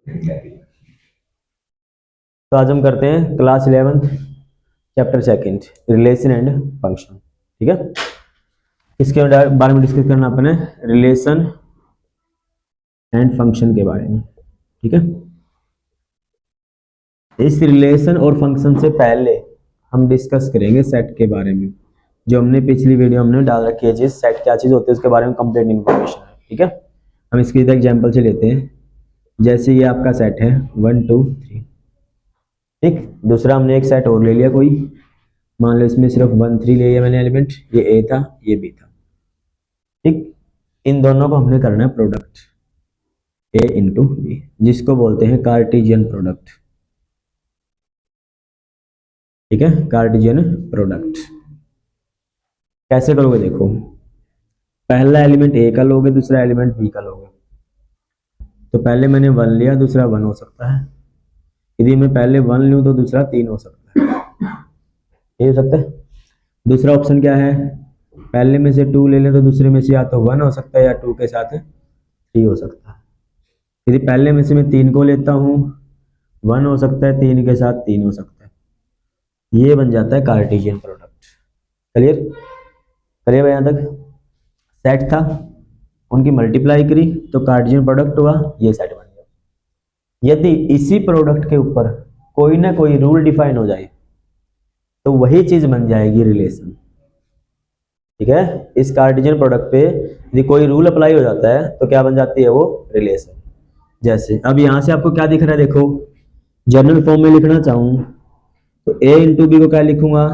तो आज हम करते हैं class 11th chapter 2 relation and function. ठीक है, इसके बारे में डिस्कस करना अपने रिलेशन एंड फंक्शन के बारे में। ठीक है, इस रिलेशन और फंक्शन से पहले हम डिस्कस करेंगे सेट के बारे में। जो हमने पिछली वीडियो हमने डाल रखी है चीज, सेट क्या चीज होती है उसके बारे में कंप्लीट इन्फॉर्मेशन है। ठीक है, हम इसकी एग्जांपल से लेते हैं। जैसे ये आपका सेट है 1 2 3, ठीक। दूसरा हमने एक सेट और ले लिया कोई, मान लो इसमें सिर्फ 1 3 ले लिया मैंने एलिमेंट, ये ए था ये बी था, ठीक। इन दोनों को हमने करना है प्रोडक्ट, ए इंटू बी, जिसको बोलते हैं कार्टेशियन प्रोडक्ट। ठीक है, कार्टेशियन प्रोडक्ट कैसे करोगे देखो, पहला एलिमेंट ए का लोगे, दूसरा एलिमेंट बी का लोगे। तो पहले मैंने 1 लिया, दूसरा 1 हो सकता है। यदि मैं पहले 1 लूं तो दूसरा 3 हो सकता है, ये हो सकता है। दूसरा ऑप्शन क्या है, पहले में से 2 ले लें तो दूसरे में से या तो 1 हो सकता है या 2 के साथ 3 हो सकता है। यदि पहले में से मैं 3 को लेता हूँ, 1 हो सकता है, 3 के साथ 3 हो सकता है, ये बन जाता है कार्टेशियन प्रोडक्ट। क्लियर, क्लियर यहाँ तक। सेट था, उनकी मल्टीप्लाई करी तो कार्टेशियन प्रोडक्ट हुआ, ये सेट बन गया। यदि इसी प्रोडक्ट के ऊपर कोई ना कोई रूल डिफाइन हो जाए तो वही चीज बन जाएगी रिलेशन। ठीक है, इस कार्टेशियन प्रोडक्ट पे यदि कोई रूल अप्लाई हो जाता है तो क्या बन जाती है वो रिलेशन। जैसे अब यहां से आपको क्या दिख रहा है देखो, जनरल फॉर्म में लिखना चाहूं तो a इंटू बी को क्या लिखूंगा,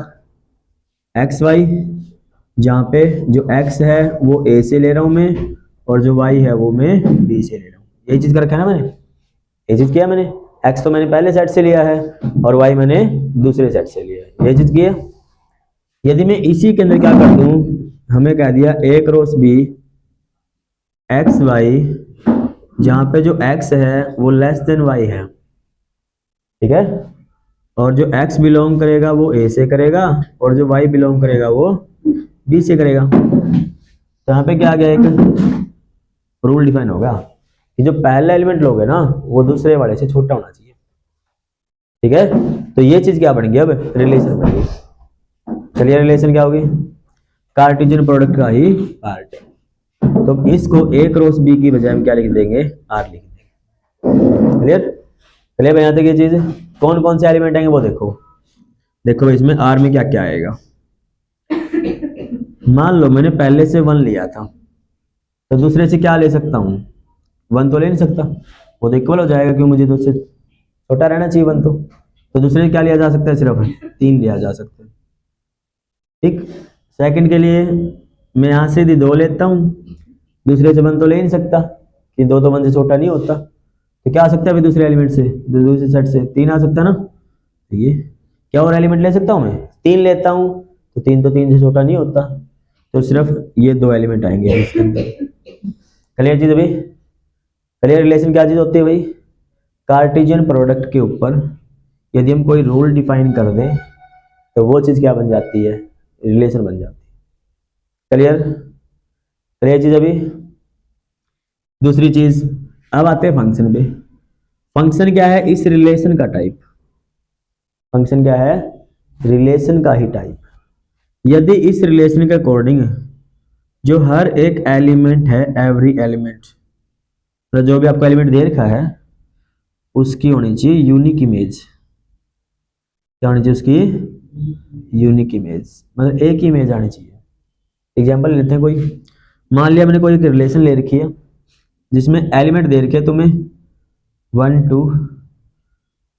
एक्स वाई, जहां पे जो x है वो a से ले रहा हूं मैं और जो y है वो मैं b से ले रहा हूं। यही चीज कर रखा है ना मैंने, ये चीज किया मैंने। x तो मैंने पहले सेट से लिया है और y मैंने दूसरे सेट से लिया है, ये चीज किया। यदि मैं इसी के अंदर क्या कर दूं, हमें कह दिया a cross b x y, जहां पे जो x है वो लेस देन y है, ठीक है, और जो x बिलोंग करेगा वो a से करेगा और जो y बिलोंग करेगा वो b से करेगा। तो यहाँ पे क्या आ गया, एक रूल डिफाइन होगा कि जो पहला एलिमेंट लोगे ना वो दूसरे वाले से छोटा होना चाहिए। ठीक है, तो ये चीज क्या बन गई, अब रिलेशन बन गई। चलिए रिलेशन क्या होगी, कार्टेशियन प्रोडक्ट का ही पार्ट है। तो इसको a क्रॉस b की बजाय हम क्या लिख देंगे, r लिख देंगे। क्लियर, क्लियर यहाँ तक ये चीज। कौन कौन से एलिमेंट आएंगे वो देखो, देखो इसमें r में क्या क्या आएगा। मान लो मैंने पहले से 1 लिया था तो दूसरे से क्या ले सकता हूँ, 1 तो ले नहीं सकता, वो तो इक्वल हो जाएगा क्यों, मुझे तो उससे छोटा रहना चाहिए 1 तो दूसरे से क्या लिया जा सकता है, सिर्फ 3 लिया जा सकता है। ठीक, सेकंड के लिए मैं यहाँ से यदि 2 लेता हूँ, दूसरे से 1 तो ले नहीं सकता कि 2 तो 1 से छोटा नहीं होता, तो क्या आ सकता है अभी दूसरे एलिमेंट से, दूसरे सेट से 3 आ सकता है ना। तो ये क्या और एलिमेंट ले सकता हूँ मैं, 3 लेता हूँ तो 3 तो 3 से छोटा नहीं होता, तो सिर्फ ये 2 एलिमेंट आएंगे इसके अंदर। क्लियर चीज अभी, क्लियर। रिलेशन क्या चीज होती है भाई, कार्टेशियन प्रोडक्ट के ऊपर यदि हम कोई रूल डिफाइन कर दें तो वो चीज क्या बन जाती है, रिलेशन बन जाती है। क्लियर, क्लियर चीज अभी। दूसरी चीज, अब आते हैं फंक्शन पे। फंक्शन क्या है, इस रिलेशन का टाइप। फंक्शन क्या है, रिलेशन का ही टाइप। यदि इस रिलेशन के अकॉर्डिंग जो हर एक एलिमेंट है, एवरी एलिमेंट, तो जो भी आपको एलिमेंट दे रखा है उसकी होनी चाहिए यूनिक इमेज। क्या होनी चाहिए उसकी, यूनिक इमेज, मतलब एक ही इमेज आनी चाहिए। एग्जांपल लेते हैं, कोई मान लिया मैंने कोई एक रिलेशन ले रखी है जिसमें एलिमेंट दे रखे तुम्हें 1 2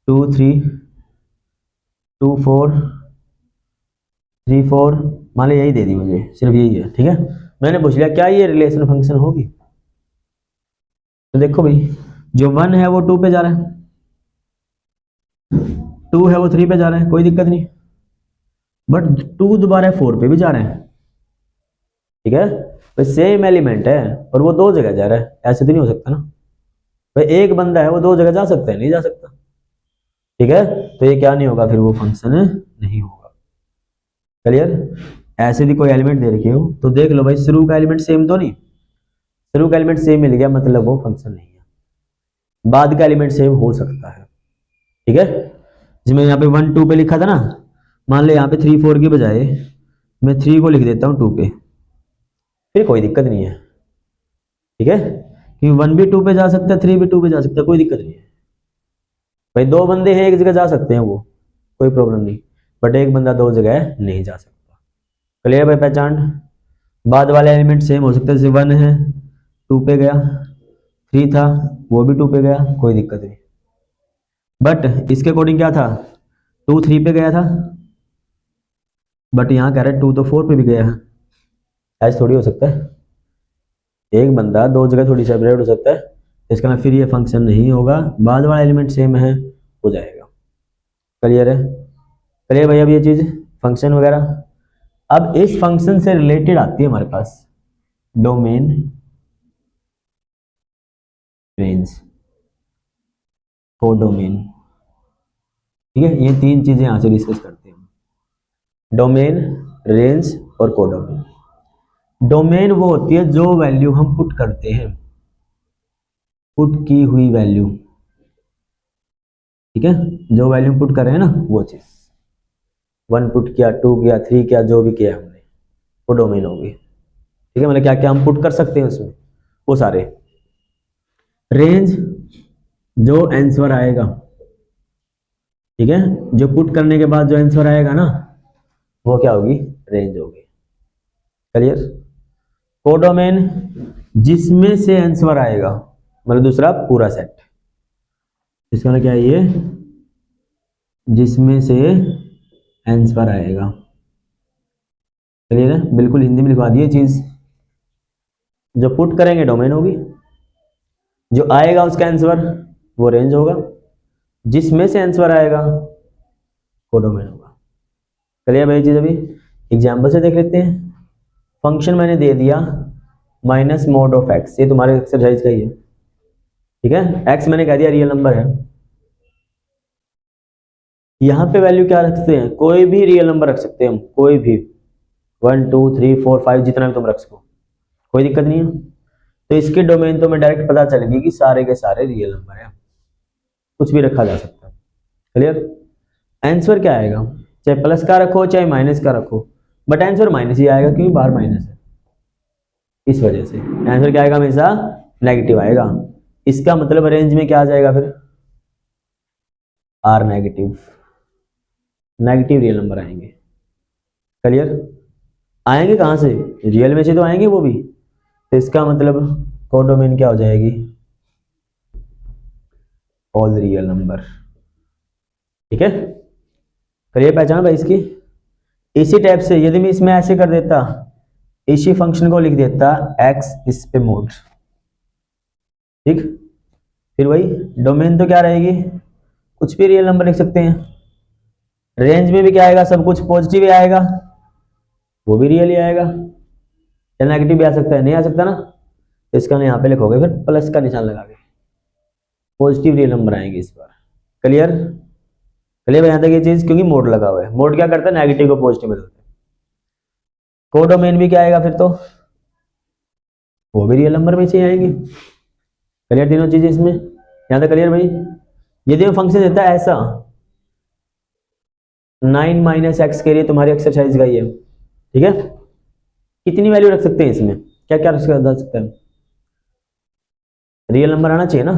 2 3 2 4 3 4, मान लिया यही दे दी मुझे, सिर्फ यही है। ठीक है, मैंने पूछ लिया क्या ये रिलेशन फंक्शन होगी, तो देखो भाई जो 1 है वो 2 पे जा रहा है, 2 है वो 3 पे जा रहा है, कोई दिक्कत नहीं, बट 2 दोबारा 4 पे भी जा रहे हैं। ठीक है, तो सेम एलिमेंट है और वो 2 जगह जा रहा है, ऐसे तो नहीं हो सकता ना भाई, एक बंदा है वो 2 जगह जा सकता है, नहीं जा सकता। ठीक है, तो ये क्या नहीं होगा, फिर वो फंक्शन नहीं होगा। क्लियर, ऐसे भी कोई एलिमेंट दे रखे हो तो देख लो भाई शुरू का एलिमेंट सेम तो नहीं, शुरू का एलिमेंट सेम मिल गया मतलब वो फंक्शन नहीं है। बाद का एलिमेंट सेम हो सकता है, ठीक है। जिसमें यहाँ पे 1 2 पे लिखा था ना, मान लो यहाँ पे 3 4 की बजाय मैं 3 को लिख देता हूँ 2 पे, फिर कोई दिक्कत नहीं है, ठीक है, क्योंकि 1 भी 2 पे जा सकता है, 3 भी 2 पे जा सकता है, कोई दिक्कत नहीं है भाई। दो बंदे हैं एक जगह जा सकते हैं, वो कोई प्रॉब्लम नहीं, बट एक बंदा दो जगह नहीं जा सकता। क्लियर भाई पहचान। बाद वाले एलिमेंट सेम हो सकते हैं, जैसे 1 है 2 पे गया, 3 था वो भी 2 पे गया, कोई दिक्कत नहीं। बट इसके अकॉर्डिंग क्या था, 2 3 पे गया था, बट यहाँ कह रहा है 2 तो 4 पे भी गया है, ऐसे थोड़ी हो सकता है। एक बंदा दो जगह थोड़ी सेपरेट हो सकता है, इसका मतलब फिर ये फंक्शन नहीं होगा, बाद वाला एलिमेंट सेम है हो जाएगा। क्लियर है, क्लियर भाई। अब ये चीज फंक्शन वगैरह, अब इस फंक्शन से रिलेटेड आती है हमारे पास डोमेन, रेंज, कोडोमेन, ठीक है। ये तीन चीजें यहां से डिस्कस करते हैं, डोमेन, रेंज और कोडोमेन। डोमेन वो होती है जो वैल्यू हम पुट करते हैं, पुट की हुई वैल्यू, ठीक है, जो वैल्यू पुट कर रहे हैं ना वो चीज, 1 पुट किया, 2 किया, 3 किया, जो भी किया हमने वो डोमेन होगी, ठीक है। मतलब क्या क्या हम पुट कर सकते हैं उसमें, वो सारे। रेंज जो आंसर आएगा, ठीक है, जो पुट करने के बाद जो आंसर आएगा ना वो क्या होगी, रेंज होगी। क्लियर। कोडोमेन जिसमें से आंसर आएगा, मतलब दूसरा पूरा सेट, इसका मतलब क्या है ये, जिसमें से आंसर आएगा। क्लियर है, बिल्कुल हिंदी में लिखवा दिए चीज, जो पुट करेंगे डोमेन होगी, जो आएगा उसका आंसर वो रेंज होगा, जिसमें से आंसर आएगा कोडोमेन होगा। क्लियर भाई चीज। अभी एग्जाम्पल से देख लेते हैं। फंक्शन मैंने दे दिया माइनस मोड ऑफ एक्स, ये तुम्हारे एक्सरसाइज का ही है, ठीक है। एक्स मैंने कह दिया रियल नंबर है, यहां पे वैल्यू क्या रख सकते हैं, कोई भी रियल नंबर रख सकते हैं हम, कोई भी 1 2 3 4 5 जितना भी तुम रख सको, कोई दिक्कत नहीं है। तो इसके डोमेन तो मैं डायरेक्ट पता चल गई कि सारे के सारे रियल नंबर हैं, कुछ भी रखा जा सकता है। क्लियर। आंसर क्या आएगा, चाहे प्लस का रखो चाहे माइनस का रखो, बट आंसर माइनस ही आएगा क्योंकि बाहर माइनस है, इस वजह से आंसर क्या आएगा, हमेशा नेगेटिव आएगा। इसका मतलब रेंज में क्या आ जाएगा फिर, are negative, negative real number आएंगे। क्लियर। आएंगे कहां से, रियल में से तो आएंगे वो भी, तो इसका मतलब कोडोमेन क्या हो जाएगी, ऑल रियल नंबर, ठीक है। करिए पहचान भाई इसकी। इसी टाइप से यदि मैं इसमें ऐसे कर देता, इसी फंक्शन को लिख देता एक्स इस पे मोड, ठीक, फिर वही डोमेन तो क्या रहेगी, कुछ भी रियल नंबर लिख सकते हैं। रेंज में भी क्या आएगा, सब कुछ पॉजिटिव ही आएगा, वो भी रियल ही आएगा, या नेगेटिव भी आ सकता है, नहीं आ सकता ना, तो इसका यहाँ पे लिखोगे फिर प्लस का निशान लगा के, पॉजिटिव रियल नंबर आएंगे इस बार। क्लियर। क्लियर यहाँ तक ये चीज, क्योंकि मोड लगा हुआ है, मोड क्या करता है, नेगेटिव को पॉजिटिव बदलता है। कोडोमेन भी क्या आएगा फिर, तो वो भी रियल नंबर में से आएंगे। क्लियर तीनों चीजें इसमें, यहाँ तक क्लियर भाई। यदि वो फंक्शन देता है ऐसा 9 माइनस एक्स के लिए, तुम्हारी एक्सरसाइज का ये, ठीक है, कितनी वैल्यू रख सकते हैं इसमें, क्या क्या रख सकते हैं, रियल नंबर आना चाहिए ना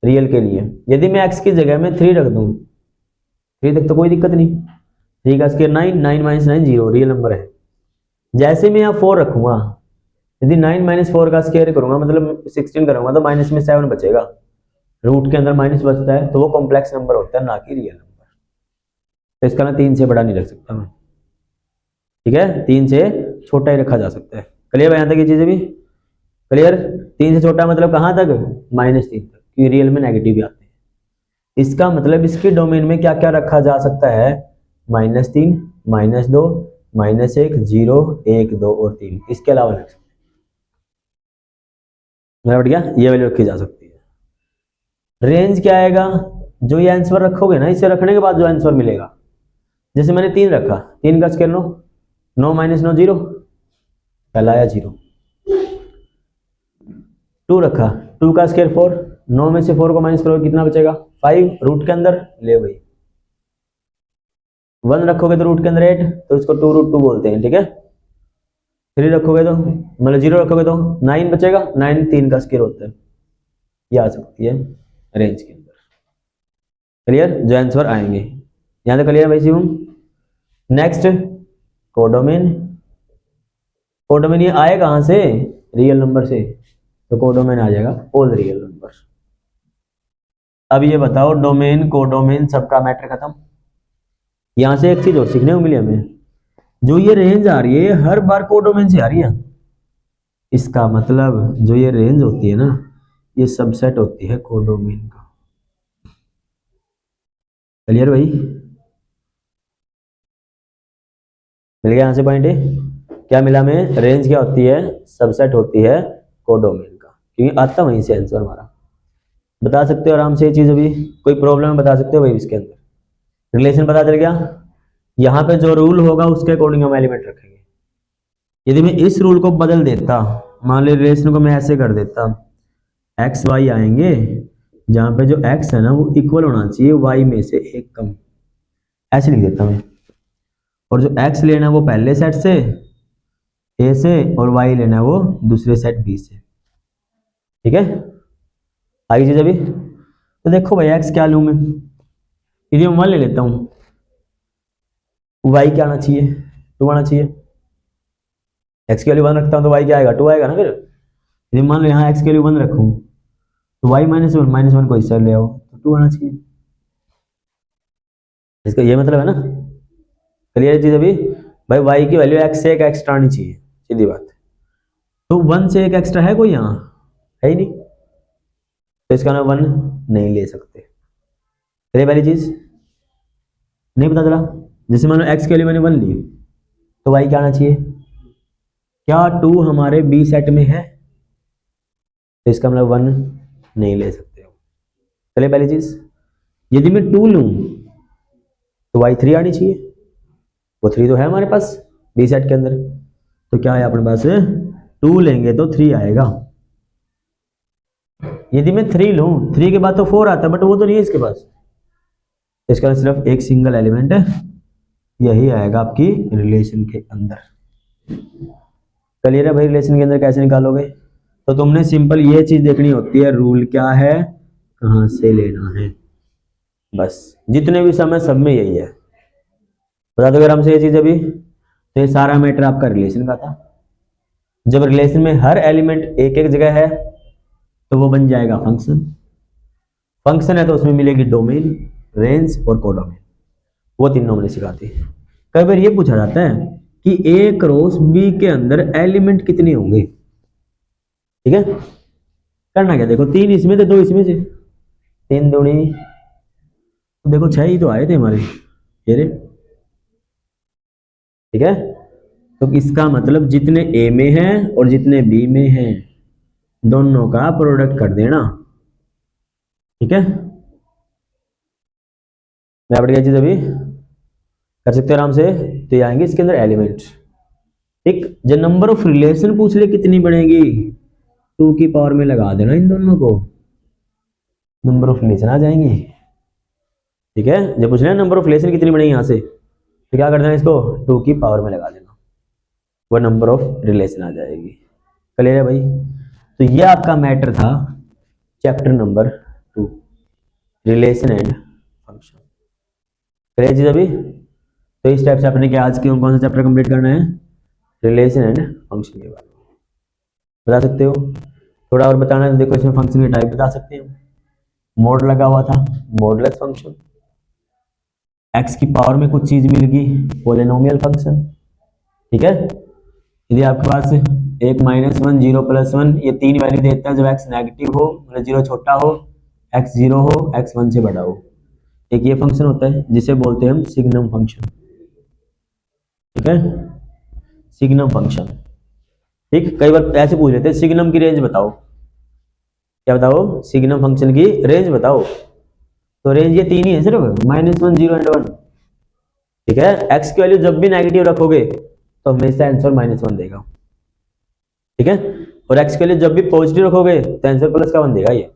रियल के लिए। यदि मैं एक्स की जगह में 3 रख दूं, 3 तक तो कोई दिक्कत नहीं, 3 का स्क्वायर 9, 9 माइनस 9 0, रियल नंबर है। जैसे मैं यहाँ 4 रखूंगा, यदि 9 माइनस 4 का स्क्वायर करूंगा, मतलब 16 करूंगा, तो माइनस में 7 बचेगा, रूट के अंदर माइनस बचता है, तो वो कॉम्प्लेक्स नंबर होता है, ना कि रियल नंबर। तो इसका ना 3 से बड़ा नहीं रख सकता मैं, ठीक है, 3 से छोटा ही रखा जा सकता है। क्लियर है यहाँ तक ये चीजें भी। क्लियर। 3 से छोटा मतलब कहाँ तक, -3 तक, क्योंकि रियल में नेगेटिव भी आते हैं। इसका मतलब इसके डोमेन में क्या क्या रखा जा सकता है, -3 -2 -1 0 1 2 और 3, इसके अलावा रख सकते हैं। बढ़ गया, ये वैल्यू रखी जा सकती है। रेंज क्या आएगा, जो ये आंसर रखोगे ना, इसे रखने के बाद जो आंसर मिलेगा, जैसे मैंने 3 रखा, 3 का स्क्वायर 9, 9 माइनस 9 0, पहला आया 0। 2 रखा, 2 का स्क्वायर 4, 9 में से 4 को माइनस करोगे कितना बचेगा 5, रूट के अंदर ले भाई 1 रखोगे तो रूट के अंदर 8, तो इसको 2√2 बोलते हैं, ठीक है। 3 रखोगे तो मतलब 0 रखोगे तो 9 बचेगा, 9 3 का स्क्वायर होता है, ये आ सकती है रेंज के अंदर। क्लियर, जो आंसर आएंगे यहाँ से क्लियर भाई शिवम। नेक्स्ट कोडोमेन, कोडोमेन ये आए कहाँ से, रियल नंबर से, तो कोडोमेन आ जाएगा ऑल रियल नंबर। अब ये बताओ डोमेन कोडोमेन सबका मैटर खत्म। यहां से एक चीज और सीखने को मिली हमें, जो ये रेंज आ रही है हर बार कोडोमेन से आ रही है, इसका मतलब जो ये रेंज होती है ना ये सबसेट होती है कोडोमेन का। क्लियर भाई, मिल गया यहां से पॉइंट है। क्या मिला हमें, रेंज क्या होती है, सबसेट होती है कोडोमेन का, क्योंकि आता वहीं से आंसर हमारा। बता सकते हो आराम से ये चीज, अभी कोई प्रॉब्लम बता सकते हो भाई, इसके अंदर रिलेशन पता चल गया। यहाँ पे जो रूल होगा उसके अकॉर्डिंग हम एलिमेंट रखेंगे। यदि मैं इस रूल को बदल देता, मान ली रिलेशन को मैं ऐसे कर देता, एक्स वाई आएंगे, जहां पे जो एक्स है ना वो इक्वल होना चाहिए वाई में से एक कम, ऐसे लिख देता मैं। और जो एक्स लेना है वो पहले सेट से ए से, और वाई लेना है वो दूसरे सेट बी से, ठीक है। आगे चीज अभी तो देखो भाई एक्स क्या लूं मैं, यदि मैं 1 ले लेता हूं, वाई क्या आना चाहिए, 2 आना चाहिए। एक्स की वैल्यू 1 रखता हूं तो वाई क्या आएगा, 2 आएगा ना। फिर यदि मान लो यहाँ एक्स की वैल्यू 1 रखूं तो वाई -1 को हिस्सा ले आओ तो 2 आना चाहिए। इसका ये मतलब है ना, क्लियर चीज अभी भाई, वाई की वैल्यू एक्स से एक एक्स्ट्रा आनी चाहिए, सीधी बात। तो 1 से एक एक्स्ट्रा है कोई यहाँ, है ही नहीं, तो इसका नाम 1 नहीं ले सकते। चलिए पहली चीज नहीं पता चला, जैसे मान लो एक्स के लिए मैंने 1 ली तो वाई क्या आना चाहिए, क्या 2 हमारे बी सेट में है, तो इसका मतलब 1 नहीं ले सकते हो। चलिए पहली चीज, यदि मैं 2 लूं तो वाई 3 आनी चाहिए, वो 3 तो है हमारे पास बी सेट के अंदर, तो क्या है अपने पास 2 लेंगे तो 3 आएगा। यदि मैं 3 लूं, 3 के बाद तो 4 आता है, बट वो तो नहीं है इसके पास, इसका सिर्फ एक सिंगल एलिमेंट है, यही आएगा आपकी रिलेशन के अंदर। क्लियर है भाई, रिलेशन के अंदर कैसे निकालोगे, तो तुमने सिंपल ये चीज देखनी होती है, रूल क्या है कहां से लेना है, बस। जितने भी समय सब में यही है, बता दो अगर हमसे ये चीज अभी, तो ये सारा मैटर आपका रिलेशन का था। जब रिलेशन में हर एलिमेंट एक एक जगह है तो वो बन जाएगा फंक्शन। फंक्शन है तो उसमें मिलेगी डोमेन, रेंज और कोडोमेन, वो तीनों हमने सिखाते हैं। कई बार ये पूछा जाता है कि ए क्रॉस बी के अंदर एलिमेंट कितने होंगे, ठीक है। करना क्या, देखो 3 इसमें थे 2 इसमें से, 3 दूनी तो देखो 6 ही तो आए थे हमारे, ये रे, ठीक है। तो इसका मतलब जितने ए में हैं और जितने बी में हैं दोनों का प्रोडक्ट कर देना, ठीक है। मैं बढ़ गया चीज अभी कर सकते हो आराम से, तो ये आएंगे इसके अंदर एलिमेंट। ठीक, जब नंबर ऑफ रिलेशन पूछ ले कितनी बनेगी, 2 की पावर में लगा देना इन दोनों को, नंबर ऑफ रिलेशन आ जाएंगे, ठीक है। जब पूछ ले नंबर ऑफ रिलेशन कितनी बनेगी यहाँ से, तो क्या कर देना, इसको 2 की पावर में लगा देना, वो नंबर ऑफ रिलेशन आ जाएगी। क्लियर है भाई, तो ये आपका मैटर था chapter number 2, relation and function. Clear चीज अभी, तो इस टाइप से अपने के आज के कौन सा चैप्टर कंप्लीट करना है, रिलेशन एंड फंक्शन के बारे में बता सकते हो। थोड़ा और बताना है तो देखो इसमें फंक्शन के टाइप बता सकते हो, मोड लगा हुआ था, मोडलेस फंक्शन, एक्स की पावर में कुछ चीज मिल गई, पॉलिनोमियल फंक्शन, ठीक है। यदि आपके पास 1 -1 0 +1 ये 3 वैल्यू देता है, जब एक्स नेगेटिव हो मतलब 0 छोटा हो, एक्स 0 हो, एक्स 1 से बड़ा हो, एक ये फंक्शन होता है जिसे बोलते हैं हम सिग्नम फंक्शन, ठीक है, सिग्नम फंक्शन। ठीक, कई बार ऐसे पूछ लेते हैं सिग्नम की रेंज बताओ, क्या बताओ, सिग्नम फंक्शन की रेंज बताओ, तो रेंज ये 3 ही है सिर्फ, -1 0 एंड 1, ठीक है। एक्स की वैल्यू जब भी नेगेटिव रखोगे तो हमेशा आंसर -1 देगा, ठीक है, और एक्स के लिए जब भी पॉजिटिव रखोगे तो आंसर +1 देगा ये,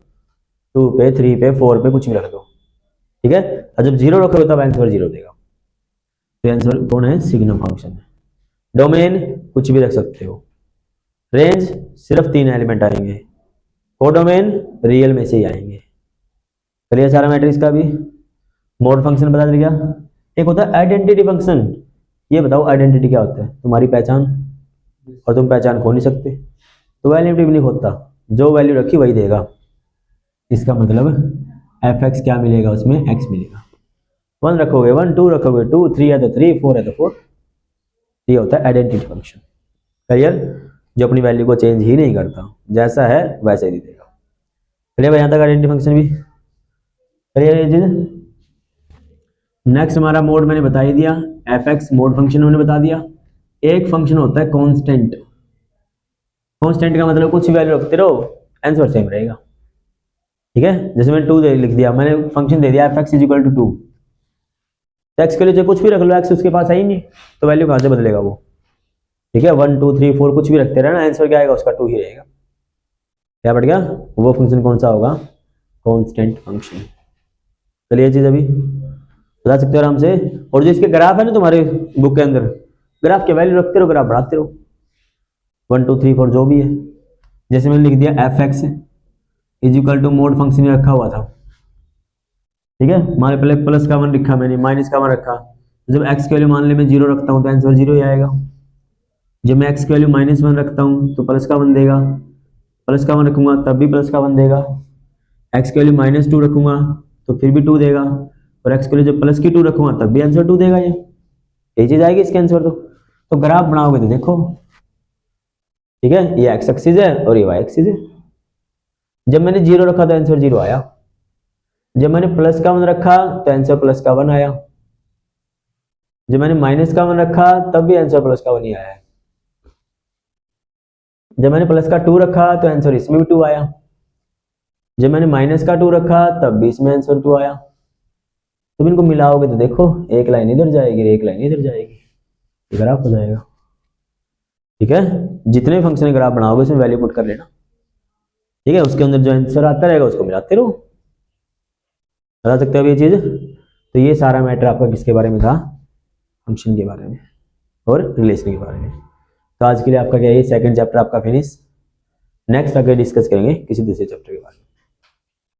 2 पे, 3 पे, 4 पे कुछ भी रख दो, ठीक है। और जब 0 रखोगे तब आंसर 0 देगा। तो आंसर कौन है, सिग्नम फंक्शन है। डोमेन कुछ भी रख सकते हो। रेंज सिर्फ 3 एलिमेंट आएंगे। कोडोमेन रियल में से ही आएंगे। चलिए सारा मैट्रिक्स का भी। मोड फंक्शन बता दिया। एक होता है आइडेंटिटी फंक्शन। ये बताओ आइडेंटिटी क्या होता है, तुम्हारी पहचान, और तुम पहचान खो नहीं सकते, तो वैल्यू नहीं होता, जो वैल्यू रखी वही देगा। इसका मतलब एफ एक्स क्या मिलेगा, उसमें एक्स मिलेगा। 1 रखोगे 1, 2 रखोगे 2, 3 है तो 3, 4 है तो 4। ये होता है आइडेंटिटी फंक्शन। क्लियर, जो अपनी वैल्यू को चेंज ही नहीं करता, जैसा है वैसे ही देगा। चलिए भाई, यहाँ तक आइडेंटिटी फंक्शन भी क्लियर है चीज। नेक्स्ट हमारा मोड मैंने बता ही दिया, एफ एक्स मोड फंक्शन मैंने बता दिया। एक फंक्शन होता है कांस्टेंट। कांस्टेंट का मतलब कुछ वैल्यू रखते रहो, आंसर सेम रहेगा, ठीक है। जैसे मैंने 2 लिख दिया, मैंने फंक्शन दे दिया f x is equal to 2, x के लिए कुछ भी रख लो, एक्स उसके पास है ही नहीं, तो वैल्यू कहाँ से बदलेगा वो, ठीक है। 1 2 3 4 कुछ भी रखते रहना, आंसर क्या आएगा उसका 2 ही रहेगा। क्या बढ़ गया, वो फंक्शन कौन सा होगा, कांस्टेंट फंक्शन। चलिए चीज अभी बता सकते हो आराम से। और जो इसके ग्राफ है ना तुम्हारे बुक के अंदर, ग्राफ के वैल्यू रखते रहो, ग्राफ बढ़ाते रहो, 1 2 3 4 जो भी है। जैसे मैंने लिख दिया f x is equal to mod function रखा हुआ था, ठीक है। हमारे पहले प्लस का 1 लिखा मैंने, माइनस का 1 रखा, जब एक्स की वैल्यू मान ले मैं 0 रखता हूँ तो आंसर 0 ही आएगा। जब मैं एक्स की वैल्यू -1 रखता हूँ तो प्लस का 1 देगा, प्लस का 1 रखूंगा तब भी प्लस का 1 देगा। एक्स की वैल्यू -2 रखूंगा तो फिर भी 2 देगा, और एक्स के लिए जब प्लस की 2 रखूंगा तब भी आंसर 2 देगा। ये चीज आएगी इसके आंसर। तो ग्राफ बनाओगे तो देखो, ठीक है, ये एक्स एक्सिस है और ये वाई एक्सिस है। जब मैंने 0 रखा तो आंसर 0 आया, जब मैंने प्लस का 1 रखा तो आंसर प्लस का 1 आया, जब मैंने माइनस का 1 रखा तब भी आंसर प्लस का 1 ही आया है, जब मैंने प्लस का 2 रखा तो आंसर इसमें भी 2 आया, जब मैंने माइनस का 2 रखा तब भी इसमें आंसर 2 आया। तो इनको मिलाओगे तो देखो, एक लाइन इधर जाएगी, एक लाइन इधर जाएगी, ग्राफ हो जाएगा, ठीक है। जितने फंक्शन ग्राफ बनाओगे उसमें वैल्यू पुट कर लेना, ठीक है। उसके अंदर जो आंसर आता रहेगा उसको मिलाते रहो। बता सकते हो अब ये चीज। तो ये सारा मैटर आपका किसके बारे में था, फंक्शन के बारे में और रिलेशन के बारे में। तो आज के लिए आपका क्या है, सेकंड चैप्टर आपका फिनिश। नेक्स्ट आगे डिस्कस करेंगे किसी दूसरे चैप्टर के बारे में।